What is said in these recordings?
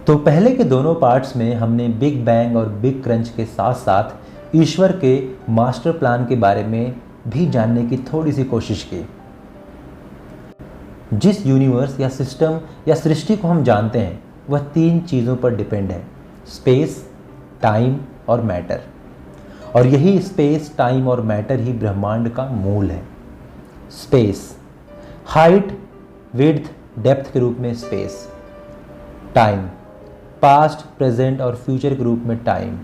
तो पहले के दोनों पार्ट्स में हमने बिग बैंग और बिग क्रंच के साथ साथ ईश्वर के मास्टर प्लान के बारे में भी जानने की थोड़ी सी कोशिश की। जिस यूनिवर्स या सिस्टम या सृष्टि को हम जानते हैं वह तीन चीज़ों पर डिपेंड है, स्पेस, टाइम और मैटर। और यही स्पेस, टाइम और मैटर ही ब्रह्मांड का मूल है। स्पेस, हाइट, विड्थ, डेप्थ के रूप में स्पेस। टाइम, पास्ट, प्रेजेंट और फ्यूचर के रूप में टाइम।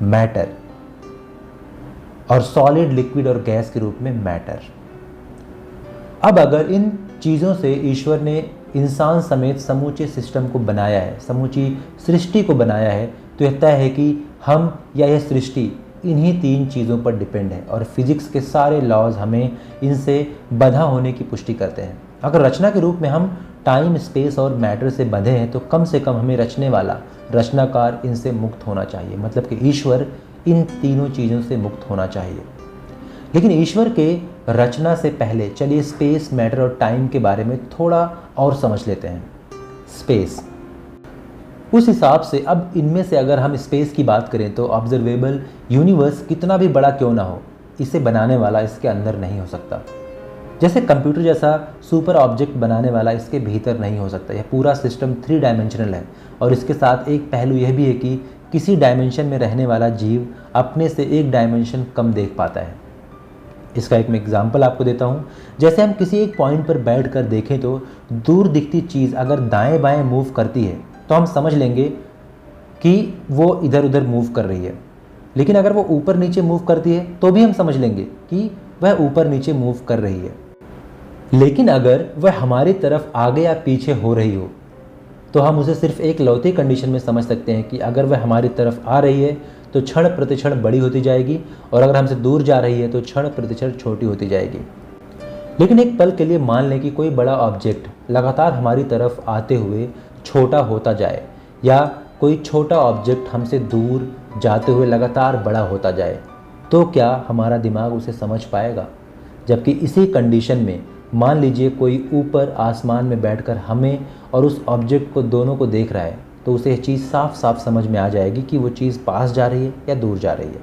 मैटर, और सॉलिड, लिक्विड और गैस के रूप में मैटर। अब अगर इन चीज़ों से ईश्वर ने इंसान समेत समूचे सिस्टम को बनाया है, समूची सृष्टि को बनाया है, तो यह तय है कि हम या यह सृष्टि इन्हीं तीन चीज़ों पर डिपेंड है। और फिजिक्स के सारे लॉज हमें इनसे बंधा होने की पुष्टि करते हैं। अगर रचना के रूप में हम टाइम, स्पेस और मैटर से बंधे हैं तो कम से कम हमें रचने वाला रचनाकार इनसे मुक्त होना चाहिए, मतलब कि ईश्वर इन तीनों चीज़ों से मुक्त होना चाहिए। लेकिन ईश्वर के रचना से पहले चलिए स्पेस, मैटर और टाइम के बारे में थोड़ा और समझ लेते हैं। स्पेस, उस हिसाब से अब इनमें से अगर हम स्पेस की बात करें तो ऑब्जर्वेबल यूनिवर्स कितना भी बड़ा क्यों ना हो, इसे बनाने वाला इसके अंदर नहीं हो सकता। जैसे कंप्यूटर जैसा सुपर ऑब्जेक्ट बनाने वाला इसके भीतर नहीं हो सकता। यह पूरा सिस्टम 3 डायमेंशनल है। और इसके साथ एक पहलू यह भी है कि किसी डायमेंशन में रहने वाला जीव अपने से एक डायमेंशन कम देख पाता है। इसका एक मैं एग्जांपल आपको देता हूँ। जैसे हम किसी एक पॉइंट पर बैठ कर देखें तो दूर दिखती चीज़ अगर दाएं बाएं मूव करती है तो हम समझ लेंगे कि वो इधर उधर मूव कर रही है। लेकिन अगर वो ऊपर नीचे मूव करती है तो भी हम समझ लेंगे कि वह ऊपर नीचे मूव कर रही है। लेकिन अगर वह हमारी तरफ आगे या पीछे हो रही हो तो हम उसे सिर्फ एक लौती कंडीशन में समझ सकते हैं कि अगर वह हमारी तरफ आ रही है तो क्षण प्रतिक्षण बड़ी होती जाएगी, और अगर हमसे दूर जा रही है तो क्षण प्रतिक्षण छोटी होती जाएगी। लेकिन एक पल के लिए मान लें कि कोई बड़ा ऑब्जेक्ट लगातार हमारी तरफ आते हुए छोटा होता जाए, या कोई छोटा ऑब्जेक्ट हमसे दूर जाते हुए लगातार बड़ा होता जाए, तो क्या हमारा दिमाग उसे समझ पाएगा? जबकि इसी कंडीशन में मान लीजिए कोई ऊपर आसमान में बैठकर हमें और उस ऑब्जेक्ट को दोनों को देख रहा है, तो उसे यह चीज़ साफ साफ समझ में आ जाएगी कि वो चीज़ पास जा रही है या दूर जा रही है।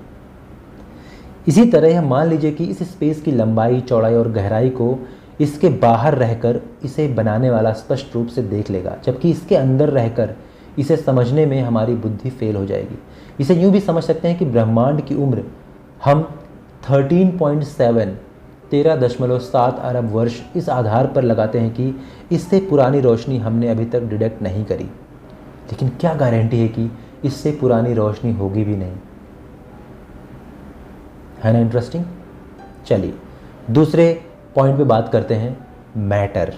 इसी तरह हम मान लीजिए कि इस स्पेस की लंबाई, चौड़ाई और गहराई को इसके बाहर रहकर इसे बनाने वाला स्पष्ट रूप से देख लेगा, जबकि इसके अंदर रहकर इसे समझने में हमारी बुद्धि फेल हो जाएगी। इसे यूँ भी समझ सकते हैं कि ब्रह्मांड की उम्र हम 13.7 अरब वर्ष इस आधार पर लगाते हैं कि इससे पुरानी रोशनी हमने अभी तक डिटेक्ट नहीं करी। लेकिन क्या गारंटी है कि इससे पुरानी रोशनी होगी भी नहीं? है ना इंटरेस्टिंग। चलिए दूसरे पॉइंट पे बात करते हैं, मैटर।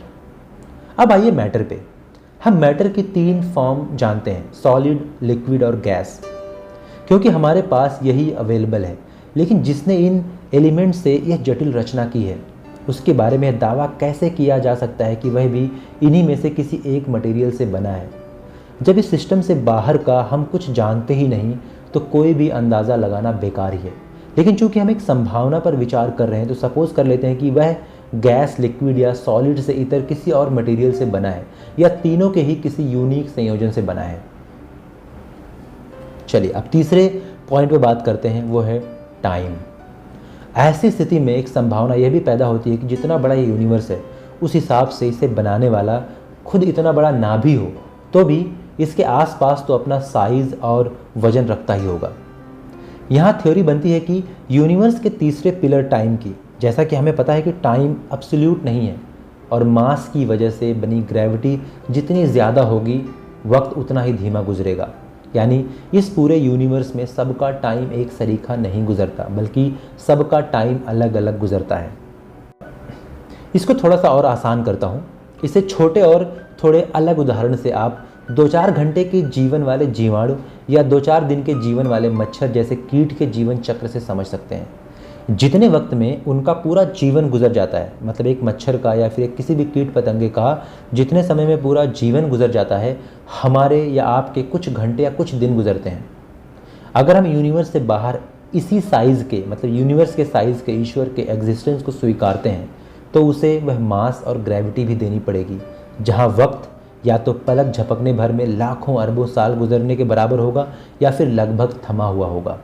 अब आइए मैटर पे। हम मैटर की 3 फॉर्म जानते हैं, सॉलिड, लिक्विड और गैस, क्योंकि हमारे पास यही अवेलेबल है। लेकिन जिसने इन एलिमेंट से यह जटिल रचना की है उसके बारे में दावा कैसे किया जा सकता है कि वह भी इन्हीं में से किसी एक मटेरियल से बना है? जब इस सिस्टम से बाहर का हम कुछ जानते ही नहीं तो कोई भी अंदाज़ा लगाना बेकार ही है। लेकिन चूंकि हम एक संभावना पर विचार कर रहे हैं तो सपोज कर लेते हैं कि वह गैस, लिक्विड या सॉलिड से इतर किसी और मटेरियल से बना है, या तीनों के ही किसी यूनिक संयोजन से बना है। चलिए अब तीसरे पॉइंट पे बात करते हैं, वो है टाइम। ऐसी स्थिति में एक संभावना यह भी पैदा होती है कि जितना बड़ा ये यूनिवर्स है उस हिसाब से इसे बनाने वाला खुद इतना बड़ा ना भी हो तो भी इसके आसपास तो अपना साइज और वजन रखता ही होगा। यहाँ थ्योरी बनती है कि यूनिवर्स के तीसरे पिलर टाइम की, जैसा कि हमें पता है कि टाइम एब्सोल्यूट नहीं है और मास की वजह से बनी ग्रेविटी जितनी ज़्यादा होगी वक्त उतना ही धीमा गुजरेगा। यानी इस पूरे यूनिवर्स में सबका टाइम एक सरीखा नहीं गुजरता, बल्कि सबका टाइम अलग अलग गुजरता है। इसको थोड़ा सा और आसान करता हूँ। इसे छोटे और थोड़े अलग उदाहरण से आप 2-4 घंटे के जीवन वाले जीवाणु या 2-4 दिन के जीवन वाले मच्छर जैसे कीट के जीवन चक्र से समझ सकते हैं। जितने वक्त में उनका पूरा जीवन गुजर जाता है, मतलब एक मच्छर का या फिर किसी भी कीट पतंगे का जितने समय में पूरा जीवन गुजर जाता है, हमारे या आपके कुछ घंटे या कुछ दिन गुजरते हैं। अगर हम यूनिवर्स से बाहर इसी साइज़ के, मतलब यूनिवर्स के साइज़ के ईश्वर के एग्जिस्टेंस को स्वीकारते हैं तो उसे वह मास और ग्रेविटी भी देनी पड़ेगी, जहाँ वक्त या तो पलक झपकने भर में लाखों अरबों साल गुजरने के बराबर होगा या फिर लगभग थमा हुआ होगा।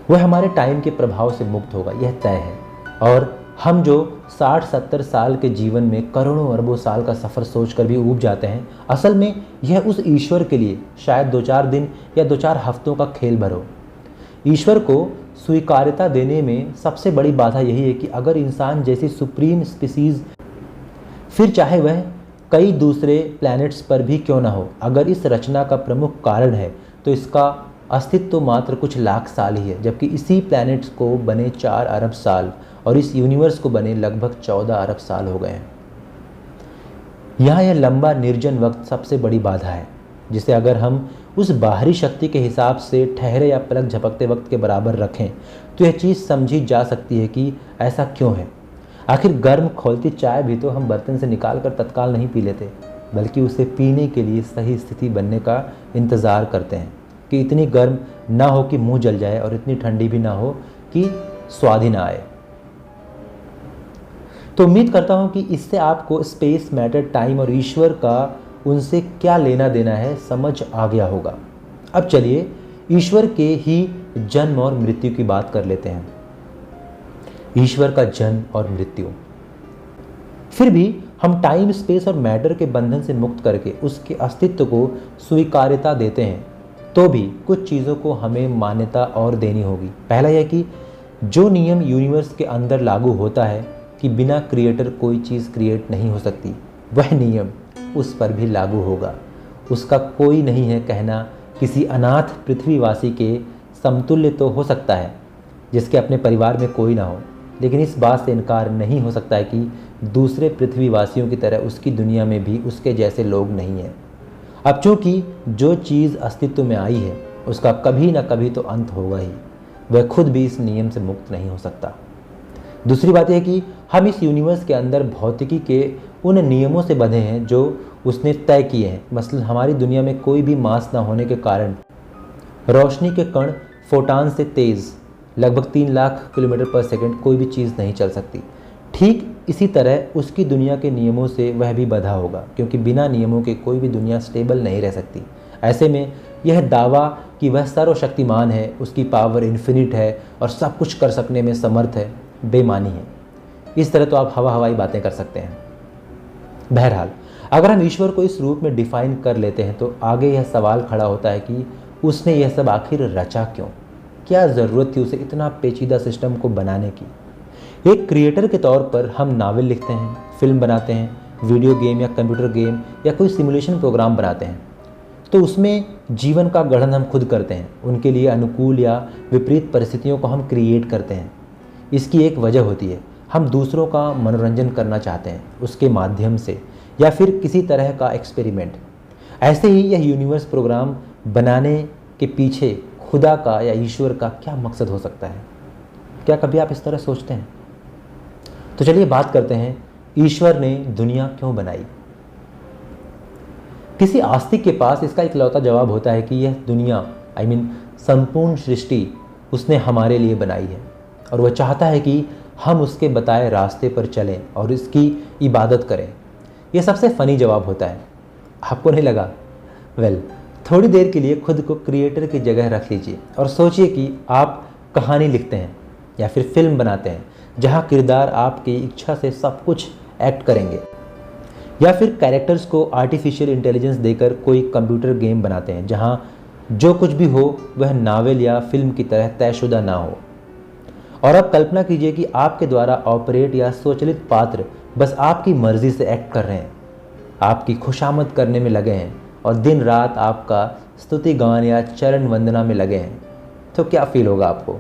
वह हमारे टाइम के प्रभाव से मुक्त होगा, यह तय है। और हम जो 60-70 साल के जीवन में करोड़ों अरबों साल का सफ़र सोचकर भी ऊब जाते हैं, असल में यह उस ईश्वर के लिए शायद 2-4 दिन या 2-4 हफ्तों का खेल भर हो। ईश्वर को स्वीकार्यता देने में सबसे बड़ी बाधा यही है कि अगर इंसान जैसी सुप्रीम स्पीसीज, फिर चाहे वह कई दूसरे प्लैनेट्स पर भी क्यों ना हो, अगर इस रचना का प्रमुख कारण है तो इसका अस्तित्व तो मात्र कुछ लाख साल ही है, जबकि इसी प्लैनेट्स को बने 4 अरब साल और इस यूनिवर्स को बने लगभग 14 अरब साल हो गए हैं। यहाँ यह लंबा निर्जन वक्त सबसे बड़ी बाधा है, जिसे अगर हम उस बाहरी शक्ति के हिसाब से ठहरे या पलक झपकते वक्त के बराबर रखें तो यह चीज़ समझी जा सकती है कि ऐसा क्यों है। आखिर गर्म खौलती चाय भी तो हम बर्तन से निकाल कर तत्काल नहीं पी लेते, बल्कि उसे पीने के लिए सही स्थिति बनने का इंतज़ार करते हैं कि इतनी गर्म ना हो कि मुंह जल जाए और इतनी ठंडी भी ना हो कि स्वाद ही ना आए। तो उम्मीद करता हूं कि इससे आपको स्पेस, मैटर, टाइम और ईश्वर का उनसे क्या लेना देना है समझ आ गया होगा। अब चलिए ईश्वर के ही जन्म और मृत्यु की बात कर लेते हैं। ईश्वर का जन्म और मृत्यु। फिर भी हम टाइम, स्पेस और मैटर के बंधन से मुक्त करके उसके अस्तित्व को स्वीकार्यता देते हैं, तो भी कुछ चीज़ों को हमें मान्यता और देनी होगी। पहला यह कि जो नियम यूनिवर्स के अंदर लागू होता है कि बिना क्रिएटर कोई चीज़ क्रिएट नहीं हो सकती, वह नियम उस पर भी लागू होगा। उसका कोई नहीं है कहना किसी अनाथ पृथ्वीवासी के समतुल्य तो हो सकता है जिसके अपने परिवार में कोई ना हो, लेकिन इस बात से इनकार नहीं हो सकता है कि दूसरे पृथ्वीवासियों की तरह उसकी दुनिया में भी उसके जैसे लोग नहीं हैं। अब चूँकि जो चीज़ अस्तित्व में आई है उसका कभी ना कभी तो अंत होगा ही, वह खुद भी इस नियम से मुक्त नहीं हो सकता। दूसरी बात यह कि हम इस यूनिवर्स के अंदर भौतिकी के उन नियमों से बंधे हैं जो उसने तय किए हैं। मसलन हमारी दुनिया में कोई भी मास ना होने के कारण रोशनी के कण फोटान से तेज़ लगभग 3 लाख किलोमीटर पर सेकंड कोई भी चीज़ नहीं चल सकती। ठीक इसी तरह उसकी दुनिया के नियमों से वह भी बंधा होगा, क्योंकि बिना नियमों के कोई भी दुनिया स्टेबल नहीं रह सकती। ऐसे में यह दावा कि वह सर्वशक्तिमान है, उसकी पावर इन्फिनिट है और सब कुछ कर सकने में समर्थ है, बेमानी है। इस तरह तो आप हवाई बातें कर सकते हैं। बहरहाल, अगर हम ईश्वर को इस रूप में डिफाइन कर लेते हैं तो आगे यह सवाल खड़ा होता है कि उसने यह सब आखिर रचा क्यों? क्या ज़रूरत थी उसे इतना पेचीदा सिस्टम को बनाने की? एक क्रिएटर के तौर पर हम नावल लिखते हैं, फिल्म बनाते हैं, वीडियो गेम या कंप्यूटर गेम या कोई सिमुलेशन प्रोग्राम बनाते हैं, तो उसमें जीवन का गठन हम खुद करते हैं। उनके लिए अनुकूल या विपरीत परिस्थितियों को हम क्रिएट करते हैं। इसकी एक वजह होती है, हम दूसरों का मनोरंजन करना चाहते हैं उसके माध्यम से, या फिर किसी तरह का एक्सपेरिमेंट। ऐसे ही यह यूनिवर्स प्रोग्राम बनाने के पीछे खुदा का या ईश्वर का क्या मकसद हो सकता है? क्या कभी आप इस तरह सोचते हैं? तो चलिए बात करते हैं, ईश्वर ने दुनिया क्यों बनाई? किसी आस्तिक के पास इसका इकलौता जवाब होता है कि यह दुनिया संपूर्ण सृष्टि उसने हमारे लिए बनाई है और वह चाहता है कि हम उसके बताए रास्ते पर चलें और इसकी इबादत करें। यह सबसे फ़नी जवाब होता है, आपको नहीं लगा? थोड़ी देर के लिए खुद को क्रिएटर की जगह रख लीजिए और सोचिए कि आप कहानी लिखते हैं या फिर फिल्म बनाते हैं जहां किरदार आपकी इच्छा से सब कुछ एक्ट करेंगे, या फिर कैरेक्टर्स को आर्टिफिशियल इंटेलिजेंस देकर कोई कंप्यूटर गेम बनाते हैं जहां जो कुछ भी हो वह नावल या फिल्म की तरह तयशुदा ना हो। और अब कल्पना कीजिए कि आपके द्वारा ऑपरेट या स्वचालित पात्र बस आपकी मर्जी से एक्ट कर रहे हैं, आपकी खुशामद करने में लगे हैं और दिन रात आपका स्तुति गान या चरण वंदना में लगे हैं। तो क्या फील होगा आपको?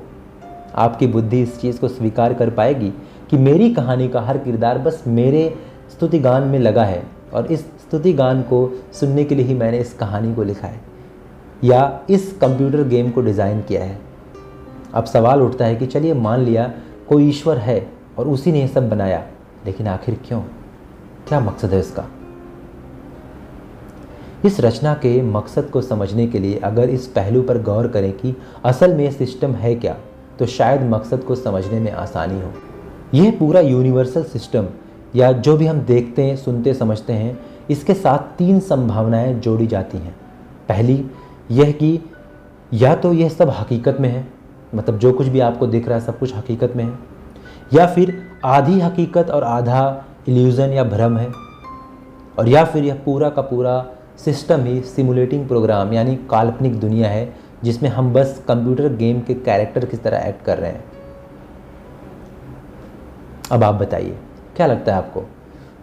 आपकी बुद्धि इस चीज़ को स्वीकार कर पाएगी कि मेरी कहानी का हर किरदार बस मेरे स्तुति गान में लगा है और इस स्तुति गान को सुनने के लिए ही मैंने इस कहानी को लिखा है या इस कंप्यूटर गेम को डिज़ाइन किया है? अब सवाल उठता है कि चलिए मान लिया कोई ईश्वर है और उसी ने यह सब बनाया, लेकिन आखिर क्यों? क्या मकसद है इसका? इस रचना के मकसद को समझने के लिए अगर इस पहलू पर गौर करें कि असल में यह सिस्टम है क्या, तो शायद मकसद को समझने में आसानी हो। यह पूरा यूनिवर्सल सिस्टम या जो भी हम देखते हैं, सुनते, समझते हैं, इसके साथ 3 संभावनाएं जोड़ी जाती हैं। पहली यह कि या तो यह सब हकीकत में है, मतलब जो कुछ भी आपको दिख रहा है सब कुछ हकीकत में है, या फिर आधी हकीकत और आधा इल्यूज़न या भ्रम है, और या फिर यह पूरा का पूरा सिस्टम ही सिमुलेटिंग प्रोग्राम यानी काल्पनिक दुनिया है जिसमें हम बस कंप्यूटर गेम के कैरेक्टर की तरह एक्ट कर रहे हैं। अब आप बताइए, क्या लगता है आपको,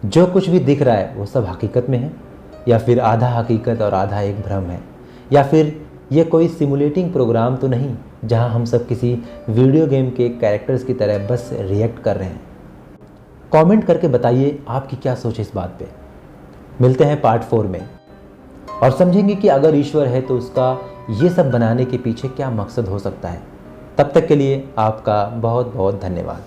जो कुछ भी दिख रहा है वो सब हकीकत में है, या फिर आधा हकीकत और आधा एक भ्रम है, या फिर ये कोई सिमुलेटिंग प्रोग्राम तो नहीं जहां हम सब किसी वीडियो गेम के कैरेक्टर्स की तरह बस रिएक्ट कर रहे हैं? कमेंट करके बताइए आपकी क्या सोच है इस बात पे। मिलते हैं पार्ट 4 में और समझेंगे कि अगर ईश्वर है तो उसका ये सब बनाने के पीछे क्या मकसद हो सकता है। तब तक के लिए आपका बहुत बहुत धन्यवाद।